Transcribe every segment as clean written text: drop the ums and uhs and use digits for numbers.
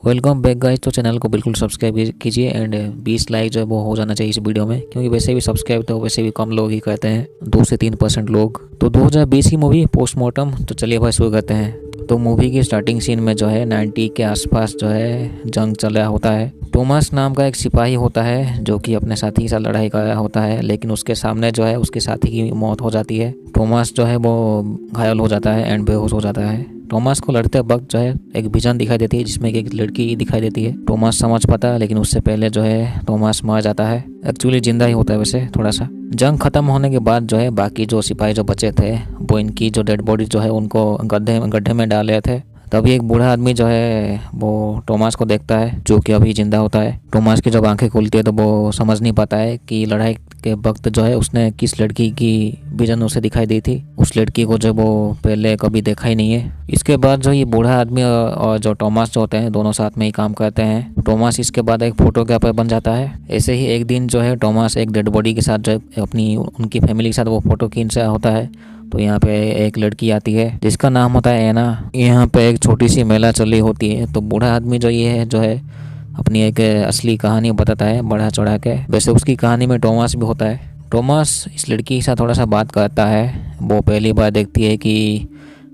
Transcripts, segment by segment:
Welcome back guys. तो channel को बिल्कुल सब्सक्राइब कीजिए एंड 20 लाइक जो है वो हो जाना चाहिए इस वीडियो में, क्योंकि वैसे भी सब्सक्राइब तो वैसे भी कम लोग ही करते हैं, 2 से 3% लोग। तो 2020 की मूवी पोस्टमार्टम। तो चलिए भाई शुरू करते हैं। तो मूवी की स्टार्टिंग सीन में जो है 90 के आसपास जो है जंग चल रहा होता है। टॉमस नाम का एक सिपाही होता है जो कि अपने साथी के साथ लड़ाई कर रहा होता है, लेकिन उसके सामने जो है उसके साथी की मौत हो जाती है। टॉमस जो है वो घायल हो जाता है एंड बेहोश हो जाता है। टॉमस को लड़ते वक्त जो है एक विजन दिखाई देती है जिसमें कि एक लड़की दिखाई देती है। टॉमस समझ पाता है, लेकिन उससे पहले जो है टॉमस मर जाता है। एक्चुअली जिंदा ही होता है वैसे थोड़ा सा। जंग खत्म होने के बाद जो है बाकी जो सिपाही जो बचे थे वो इनकी जो डेड बॉडी जो है उनको गड्ढे में डाल रहे थे। तभी एक बूढ़ा आदमी जो है वो टॉमस को देखता है जो कि अभी जिंदा होता है। टॉमस की जब आंखें खुलती है तो वो समझ नहीं पाता है कि लड़ाई के वक्त जो है उसने किस लड़की की विजन उसे दिखाई दी थी। उस लड़की को जो वो पहले कभी देखा ही नहीं है। इसके बाद जो ये बूढ़ा आदमी और जो टॉमस जो होते हैं दोनों साथ में ही काम करते हैं। टॉमस इसके बाद एक फोटोग्राफर बन जाता है। ऐसे ही एक दिन जो है टॉमस एक डेड बॉडी के साथ जो है अपनी उनकी फैमिली के साथ वो फोटो खींच रहा होता है। तो यहाँ पे एक लड़की आती है जिसका नाम होता है एना। यहाँ पे एक छोटी सी मेला चल रही होती है। तो बूढ़ा आदमी जो ये है जो है अपनी एक असली कहानी बताता है बढ़ा चढ़ा के। वैसे उसकी कहानी में टॉमस भी होता है। टॉमस इस लड़की के साथ थोड़ा सा बात करता है। वो पहली बार देखती है कि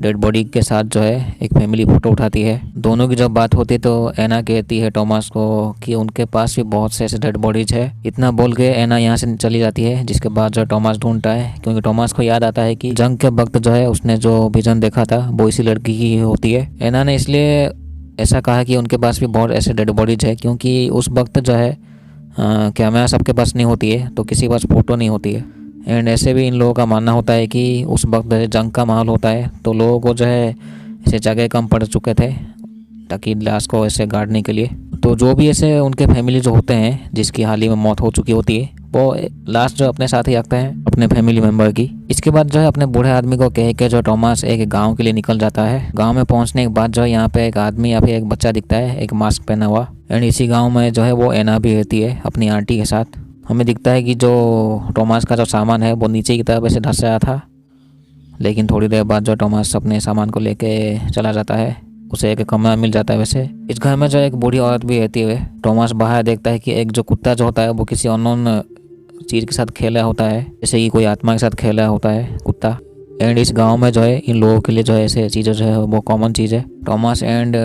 डेड बॉडी के साथ जो है एक फैमिली फ़ोटो उठाती है। दोनों की जब बात होती है तो एना कहती है टॉमस को कि उनके पास भी बहुत से ऐसे डेड बॉडीज है। इतना बोल के एना यहाँ से चली जाती है, जिसके बाद जो टॉमस ढूंढता है, क्योंकि टॉमस को याद आता है कि जंग के वक्त जो है उसने जो विजन देखा था वो इसी लड़की की होती है। एना ने इसलिए ऐसा कहा कि उनके पास भी बहुत ऐसे डेड बॉडीज है, क्योंकि उस वक्त जो है कैमरा सबके पास नहीं होती है तो किसी के पास फ़ोटो नहीं होती है। एंड ऐसे भी इन लोगों का मानना होता है कि उस वक्त जंग का माहौल होता है तो लोगों को जो है ऐसे जगह कम पड़ चुके थे ताकि लाश को ऐसे गाड़ने के लिए। तो जो भी ऐसे उनके फैमिली जो होते हैं जिसकी हाल ही में मौत हो चुकी होती है वो लाश जो अपने साथ ही रखते हैं अपने फैमिली मेम्बर की। इसके बाद जो है अपने बूढ़े आदमी को कह के जो टॉमस एक गांव के लिए निकल जाता है। गांव में पहुंचने के बाद जो है यहाँ पे एक आदमी या फिर एक बच्चा दिखता है एक मास्क पहना हुआ। एंड इसी गाँव में जो है वो एना भी रहती है अपनी आंटी के साथ। हमें दिखता है कि जो टॉमस का जो सामान है वो नीचे की तरफ ऐसे धंस रहा था, लेकिन थोड़ी देर बाद जो टॉमस अपने सामान को लेके चला जाता है। उसे एक कमरा मिल जाता है। वैसे इस घर में जो एक बूढ़ी औरत भी रहती है। टॉमस बाहर देखता है कि एक जो कुत्ता जो होता है वो किसी अननोन चीज़ के साथ खेल रहा होता है, जैसे कि कोई आत्मा के साथ खेल रहा होता है कुत्ता। एंड इस गाँव में जो है इन लोगों के लिए जो है ऐसे चीज़ें जो है वो कॉमन चीज़ है। टॉमस एंड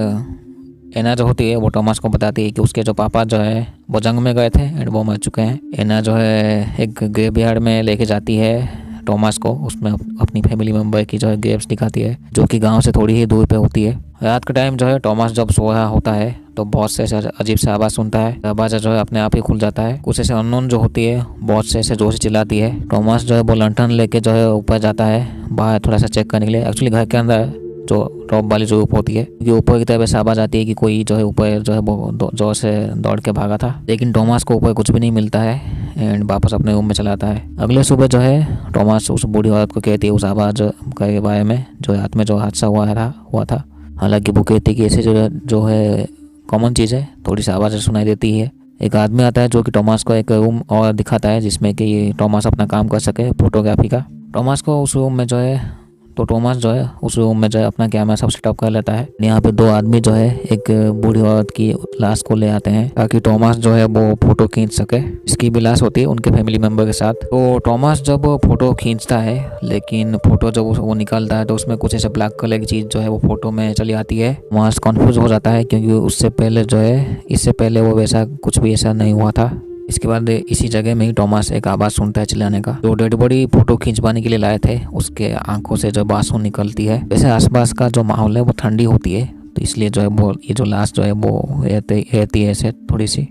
एना जो होती है वो टॉमस को बताती है कि उसके जो पापा जो है वो जंग में गए थे एंड वो मर चुके हैं। एना जो है एक ग्रेवयार्ड में लेके जाती है टॉमस को। उसमें अपनी फैमिली मेम्बर की जो है ग्रेव्स दिखाती है जो कि गांव से थोड़ी ही दूर पे होती है। रात के टाइम जो है टॉमस जब सो रहा होता है तो बहुत से ऐसे अजीब से आवाज़ सुनता है। दरवाजा जो है अपने आप ही खुल जाता है। कुछ ऐसे अननोन जो होती है बहुत से ऐसे जोर से चिल्लाती है। टॉमस जो है वो लंठन लेके जो है ऊपर जाता है बाहर थोड़ा सा चेक करने के लिए। एक्चुअली घर के अंदर जो टॉप वाली जो ऊपर होती है, क्योंकि ऊपर की तरफ ऐसे आवाज़ आती है कि कोई जो है ऊपर जो है वो जोर से दौड़ के भागा था, लेकिन टॉमस को ऊपर कुछ भी नहीं मिलता है एंड वापस अपने रूम में चला आता है। अगले सुबह जो है टॉमस उस बूढ़ी औरत को कहती है उस आवाज़ के बारे में जो रात में जो हादसा हुआ था। हालांकि वो कहती है कि ऐसे जो है कॉमन चीज़ है, थोड़ी सी आवाज़ सुनाई देती है। एक आदमी आता है जो कि टॉमस को एक रूम और दिखाता है जिसमें कि टॉमस अपना काम कर सके फोटोग्राफी का। टॉमस को उस रूम में जो है टॉमस जो है उस रूम में जो है अपना कैमरा सब सेटअप कर लेता है। यहाँ पे 2 आदमी जो है एक बूढ़ी औरत की लाश को ले आते हैं ताकि टॉमस जो है वो फोटो खींच सके। इसकी भी लाश होती है उनके फैमिली मेम्बर के साथ। तो टॉमस जब फोटो खींचता है, लेकिन फोटो जब वो निकालता है तो उसमें कुछ ऐसे ब्लैक कलर की चीज़ जो है वो फोटो में चली आती है। टॉमस कन्फ्यूज हो जाता है क्योंकि इससे पहले वो वैसा कुछ भी ऐसा नहीं हुआ था। इसके बाद इसी जगह में ही टॉमस एक आवाज़ सुनता है चिल्लाने का। जो डेड बॉडी फोटो खींचवाने के लिए लाए थे उसके आंखों से जो बांसुर निकलती है। वैसे आसपास का जो माहौल है वो ठंडी होती है, तो इसलिए जो है वो ये जो लाश जो है वो रहती है ऐसे थोड़ी सी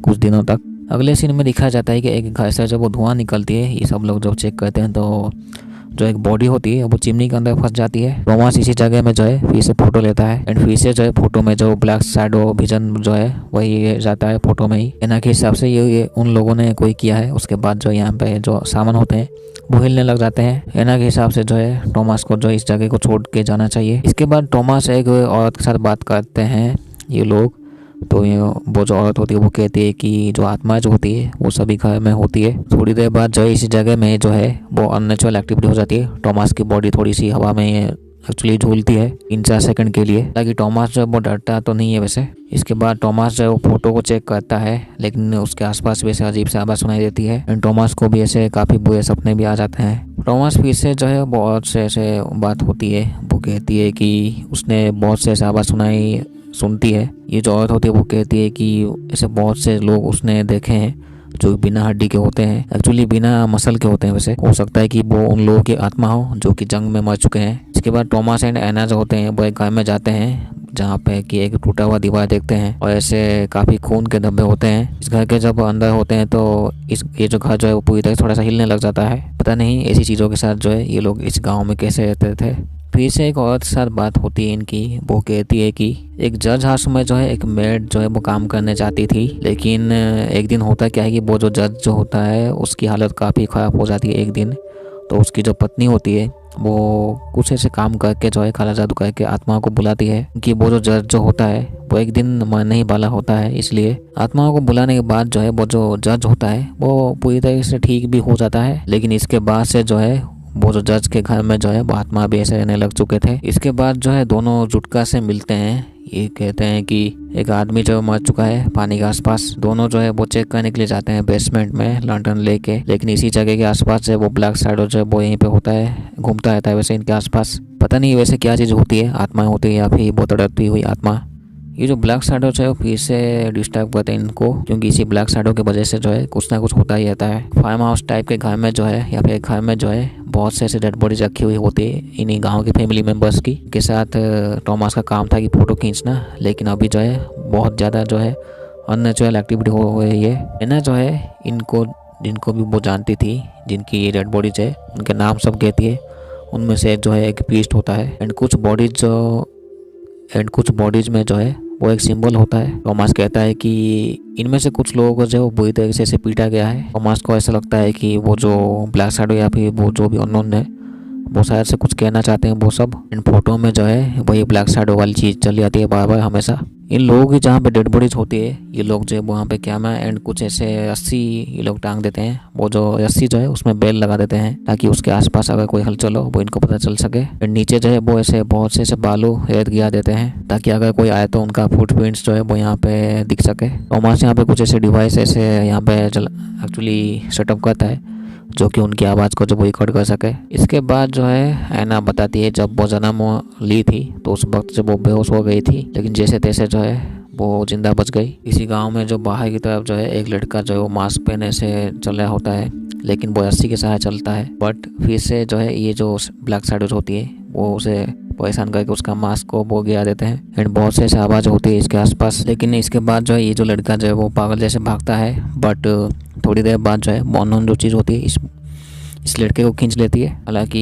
कुछ दिनों तक। अगले सीन में दिखाया जाता है कि एक घर से जब वो धुआं निकलती है, ये सब लोग जब चेक करते हैं तो जो एक बॉडी होती है वो चिमनी के अंदर फंस जाती है। टॉमस इसी जगह में जो है फिर से फोटो लेता है एंड फिर से जो है फोटो में जो ब्लैक शैडो विजन जो है वही जाता है फोटो में ही। एना के हिसाब से ये उन लोगों ने कोई किया है। उसके बाद जो यहाँ पे जो सामान होते हैं वो हिलने लग जाते हैं। एना के हिसाब से जो है टॉमस को जो इस जगह को छोड़ के जाना चाहिए। इसके बाद टॉमस एक औरत के साथ बात करते हैं ये लोग। तो वो जो औरत होती है वो कहती है कि जो आत्मा जो होती है वो सभी घर में होती है। थोड़ी देर बाद जो है इसी जगह में जो है वो अननेचुरल एक्टिविटी हो जाती है। टॉमस की बॉडी थोड़ी सी हवा में एक्चुअली झूलती है 3-4 सेकंड के लिए, ताकि टॉमस जो है वो डरता तो नहीं है वैसे। इसके बाद टॉमस जो है वो फोटो को चेक करता है, लेकिन उसके आसपास भी ऐसे अजीब सी आवाज़ सुनाई देती है एंड टॉमस को भी ऐसे काफ़ी बुरे सपने भी आ जाते हैं। टॉमस फिर से जो है बहुत से ऐसे बात होती है, वो कहती है कि उसने बहुत से ऐसे आवाज़ सुनती है। ये जो औरत होती है वो कहती है कि ऐसे बहुत से लोग उसने देखे हैं जो बिना हड्डी के होते हैं, एक्चुअली बिना मसल के होते हैं। वैसे हो सकता है कि वो उन लोगों की आत्मा हो जो कि जंग में मर चुके हैं। इसके बाद टॉमस एंड एना जो होते हैं वो एक घर में जाते हैं, जहाँ पे कि एक टूटा हुआ दीवार देखते हैं और ऐसे काफ़ी खून के धब्बे होते हैं। इस घर के जब अंदर होते हैं तो ये जो घर जो है वो पूरी तरह थोड़ा सा हिलने लग जाता है। पता नहीं ऐसी चीज़ों के साथ जो है ये लोग इस गाँव में कैसे रहते थे। फिर से एक औरत के साथ बात होती है इनकी, वो कहती है कि एक जज हाउस में जो है एक मेड जो है वो काम करने जाती थी, लेकिन एक दिन होता क्या है कि वो जो जज जो होता है उसकी हालत काफ़ी ख़राब हो जाती है एक दिन। तो उसकी जो पत्नी होती है वो कुछ ऐसे काम करके जो है काला जादू करके आत्माओं को बुलाती है कि वो जो जज जो होता है वो एक दिन मरने ही वाला होता है। इसलिए आत्माओं को बुलाने के बाद जो है वो जो जज होता है वो पूरी तरह से ठीक भी हो जाता है, लेकिन इसके बाद से जो है वो जो जज के घर में जो है वो आत्मा भी ऐसे रहने लग चुके थे। इसके बाद जो है दोनों जुटका से मिलते हैं। ये कहते हैं कि एक आदमी जो मर चुका है पानी के आसपास। दोनों जो है वो चेक करने के लिए जाते हैं बेसमेंट में लैंटर्न लेके, लेकिन इसी जगह के आसपास जो है वो ब्लैक शैडो जो है वो यहीं पे होता है, घूमता रहता है वैसे इनके आसपास। पता नहीं वैसे क्या चीज़ होती है, आत्माएं होती है या फिर वो तड़पती हुई आत्मा। ये जो ब्लैक शैडो है वो फिर से डिस्टर्ब करते हैं इनको, क्योंकि इसी ब्लैक शैडो की वजह से जो है कुछ ना कुछ होता ही रहता है। फार्म हाउस टाइप के घर में जो है या फिर घर में जो है बहुत से ऐसे डेड बॉडीज रखी हुई होती है इन्हीं गांव के फैमिली मेम्बर्स की। के साथ टॉमस का काम था कि फ़ोटो खींचना, लेकिन अभी जो है बहुत ज़्यादा जो है अननेचुरल एक्टिविटी हो रही है ना। जो है इनको जिनको भी वो जानती थी, जिनकी ये डेड बॉडीज है उनके नाम सब कहती है। उनमें से जो है एक प्रीस्ट होता है एंड कुछ बॉडीज में जो है वो एक सिंबल होता है। टॉमस कहता है कि इनमें से कुछ लोगों को जो है वो बुरी तरीके से पीटा गया है। टॉमस को ऐसा लगता है कि वो जो ब्लैक शैडो या फिर वो जो भी अननोन है वो शायद से कुछ कहना चाहते हैं वो सब। इन फोटो में जो है वही ब्लैक शैडो वाली चीज़ चली आती है बार बार हमेशा। इन लोगों की जहाँ पे डेड बॉडीज होती है ये लोग जो है वहाँ पे कैमरा एंड कुछ ऐसे रस्सी ये लोग टांग देते हैं। वो जो रस्सी जो है उसमें बेल लगा देते हैं ताकि उसके आसपास अगर कोई हलचल हो वो इनको पता चल सके। एंड नीचे जो है वो ऐसे बहुत से ऐसे बालू रेत गिरा देते हैं ताकि अगर कोई आए तो उनका फुटप्रिंट्स जो है वो यहाँ पे दिख सके। टॉमस यहाँ पे कुछ ऐसे डिवाइस ऐसे यहाँ पे एक्चुअली सेटअप करता है जो कि उनकी आवाज़ को जब वो रिकॉर्ड कर सके। इसके बाद जो है एना बताती है जब वो जन्म ली थी तो उस वक्त जब वो बेहोश हो गई थी, लेकिन जैसे तैसे जो है वो जिंदा बच गई। इसी गांव में जो बाहर की तरफ जो है एक लड़का जो है वो मास्क पहने से चल रहा होता है, लेकिन वो रस्सी के सहारे चलता है। बट फिर से जो है ये जो ब्लैक शैडोज होती है वो उसे परेशान करके उसका मास्क को वो गिरा देते हैं एंड बहुत से ऐसे आवाज़ होती है इसके आसपास। लेकिन इसके बाद जो है ये जो लड़का जो है वो पागल जैसे भागता है, बट थोड़ी देर बाद जो है अननोन जो चीज़ होती है इस लड़के को खींच लेती है। हालांकि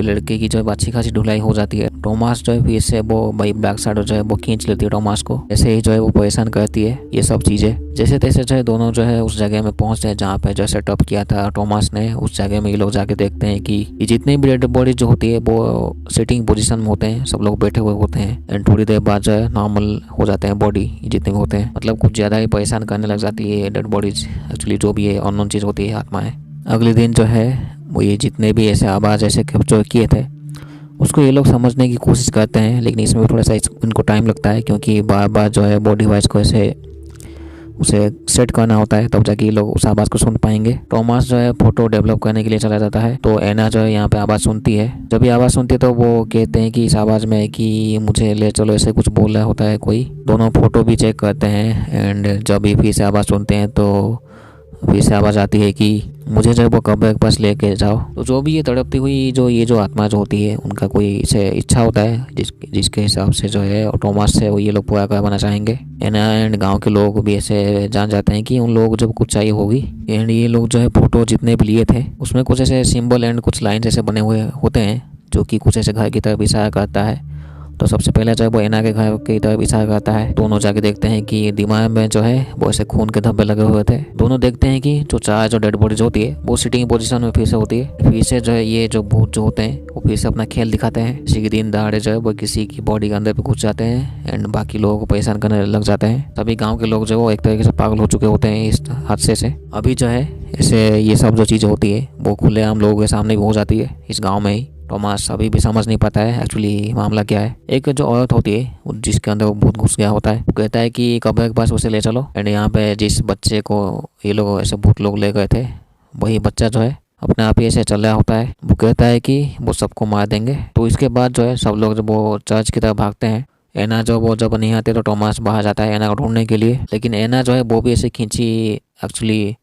लड़के की जो है अच्छी खासी ढुलाई हो जाती है। टॉमस जो है फिर से वो भाई ब्लैक शैडो जो है वो खींच लेती है टॉमस को। ऐसे ही जो है वो परेशान करती है ये सब चीज़ें। जैसे तैसे जो है दोनों जो है उस जगह में पहुंचते हैं जहाँ पे जो सेटअप किया था टॉमस ने। उस जगह में ये लोग जाके देखते हैं कि ये जितनी भी डेड बॉडी जो होती है वो सिटिंग पोजीशन में होते हैं, सब लोग बैठे हुए होते हैं एंड थोड़ी देर बाद जो है नॉर्मल हो जाते हैं बॉडी जितने भी होते हैं। मतलब कुछ ज़्यादा ही परेशान करने लग जाती है डेड बॉडीज, एक्चुअली जो भी है अननोन चीज़ होती है आत्माएं। अगले दिन जो है वो ये जितने भी ऐसे आवाज़ ऐसे कैप्चर किए थे उसको ये लोग समझने की कोशिश करते हैं, लेकिन इसमें भी थोड़ा सा इनको टाइम लगता है क्योंकि बार बार जो है बॉडी डिवाइस को ऐसे उसे सेट करना होता है, तब जाके ये लोग उस आवाज़ को सुन पाएंगे। टॉमस जो है फोटो डेवलप करने के लिए चला जाता है, तो एना जो है यहाँ पे आवाज़ सुनती है। जब ये आवाज़ सुनती है तो वो कहते हैं कि इस आवाज़ में कि मुझे ले चलो, ऐसे कुछ बोल रहा होता है कोई। दोनों फोटो भी चेक करते हैं एंड जब ये फिर से आवाज़ सुनते हैं तो फिर से आवाज़ आती है कि मुझे जो है वो कब्र के पास लेके जाओ। तो जो भी ये तड़पती हुई ये जो आत्मा जो होती है उनका कोई इसे इच्छा होता है जिसके हिसाब से जो है टॉमस से वो ये लोग पूरा करवाना चाहेंगे। एंड गांव के लोग भी ऐसे जान जाते हैं कि उन लोगों को जब कुछ चाहिए होगी। एंड ये लोग जो है फोटो जितने भी लिए थे उसमें कुछ ऐसे सिंबल एंड कुछ लाइन्स ऐसे बने हुए होते हैं जो कि कुछ ऐसे घर की तरफ इशारा करता है। तो सबसे पहले जो है वो एना के घर की तरफ इशारा करता है। दोनों जाके देखते हैं कि दिमाग में जो है वो ऐसे खून के धब्बे लगे हुए थे। दोनों देखते हैं कि जो डेड बॉडीज होती है वो सिटिंग पोजीशन में फिर से होती है। फिर से जो है ये जो भूत जो होते हैं वो फिर से अपना खेल दिखाते हैं। किसी के दिन दहाड़े जो है वो किसी की बॉडी के अंदर पे घुस जाते हैं एंड बाकी लोगों को परेशान करने लग जाते हैं। सभी गाँव के लोग जो है एक तरीके से पागल हो चुके होते हैं इस हादसे से। अभी जो है ऐसे ये सब जो चीज़ें होती है वो खुलेआम लोगों के सामने भी हो जाती है इस गाँव में ही। टॉमस अभी भी समझ नहीं पाता है एक्चुअली मामला क्या है। एक जो औरत होती है जिसके अंदर वो भूत घुस गया होता है, वो कहता है कि कब्र के पास उसे ले चलो। एंड यहाँ पे जिस बच्चे को ये लोग ऐसे भूत लोग ले गए थे, वही बच्चा जो है अपने आप ही ऐसे चल रहा होता है। वो कहता है कि वो सबको मार देंगे। तो इसके बाद जो है सब लोग जब वो चर्च की तरफ भागते हैं, एना जो वो जब नहीं आते तो टॉमस बाहर जाता है एना को ढूंढने के लिए। लेकिन एना जो है वो भी ऐसे खींची एक्चुअली,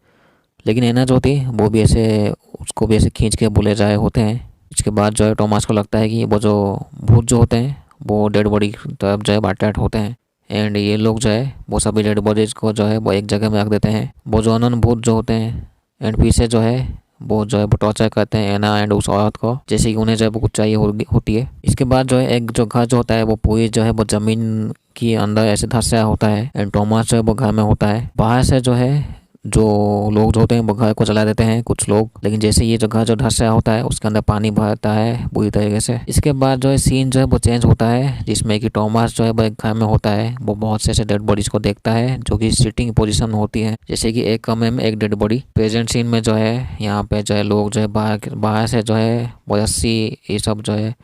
लेकिन एना जो थी वो भी ऐसे उसको भी ऐसे खींच के बुले जाए होते हैं। इसके बाद जो है टॉमस को लगता है कि वो जो भूत जो होते हैं वो डेड बॉडी की तरफ जो है अट्रैक्ट होते हैं। एंड ये लोग जो है वो सभी डेड बॉडीज को जो है वो एक जगह में रख देते हैं। वो जो अनन भूत जो होते हैं एंड पीछे जो है वो टॉर्चर करते हैं एना एंड उस औरत को, जैसे कि उन्हें जो है वो कुछ चाहिए होती है। इसके बाद जो है एक जो घर जो होता है वो पूरी जो है वो ज़मीन के अंदर ऐसे धंसा होता है। एंड टॉमस जो है वो घर में होता है। बाहर से जो है जो लोग जो होते हैं वो घर को जला देते हैं कुछ लोग, लेकिन जैसे ये जो घर जो धंसा होता है उसके अंदर पानी भरता है बुरी तरीके से। इसके बाद जो है सीन जो है वो चेंज होता है, जिसमें कि टॉमस जो है वो एक घर में होता है। वो बहुत से ऐसे डेड बॉडीज को देखता है जो कि सिटिंग पोजीशन में होती है, जैसे कि एक कमरे में एक डेड बॉडी। प्रेजेंट सीन में जो है यहाँ पे जो है लोग जो है बाहर से जो है वो रस्सी ये सब जो है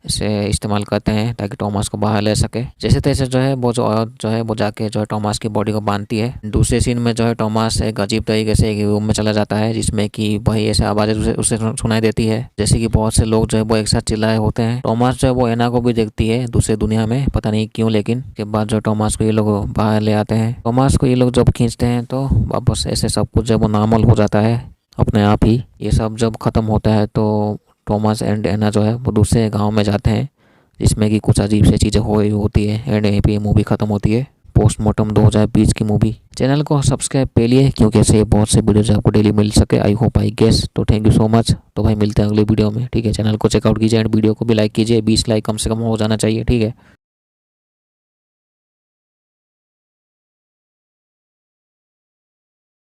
इसे इस्तेमाल करते हैं ताकि टॉमस को बाहर ले सके। जैसे तैसे जो है वो जो औरत जो है वो जाके जो है टॉमस की बॉडी को बांधती है। दूसरे सीन में जो है टॉमस एक अजीब तरीके से एक रूम में चला जाता है, जिसमें कि वही ऐसे आवाज़ें उसे सुनाई देती है, जैसे कि बहुत से लोग जो है वो एक साथ चिल्लाए होते हैं। टॉमस जो है वो एना को भी देखती है दूसरे दुनिया में, पता नहीं क्यों। लेकिन के बाद जो टॉमस को ये लोग बाहर ले आते हैं। टॉमस को ये लोग जब खींचते हैं तो वापस ऐसे सब कुछ जब वो नॉर्मल हो जाता है अपने आप ही। ये सब जब ख़त्म होता है तो टॉमस एंड एना जो है वो दूसरे गांव में जाते हैं, जिसमें कि कुछ अजीब सी चीज़ें हो रही होती है। एंड यहीं पे मूवी ख़त्म होती है, पोस्टमार्टम 2020 की मूवी। चैनल को सब्सक्राइब पे लिए क्योंकि ऐसे बहुत से वीडियोज आपको डेली मिल सके। I hope I guess. तो थैंक यू सो मच। तो भाई मिलते हैं अगले वीडियो में, ठीक है। चैनल को चेकआउट कीजिए एंड वीडियो को भी लाइक कीजिए। 20 लाइक कम से कम हो जाना चाहिए, ठीक है।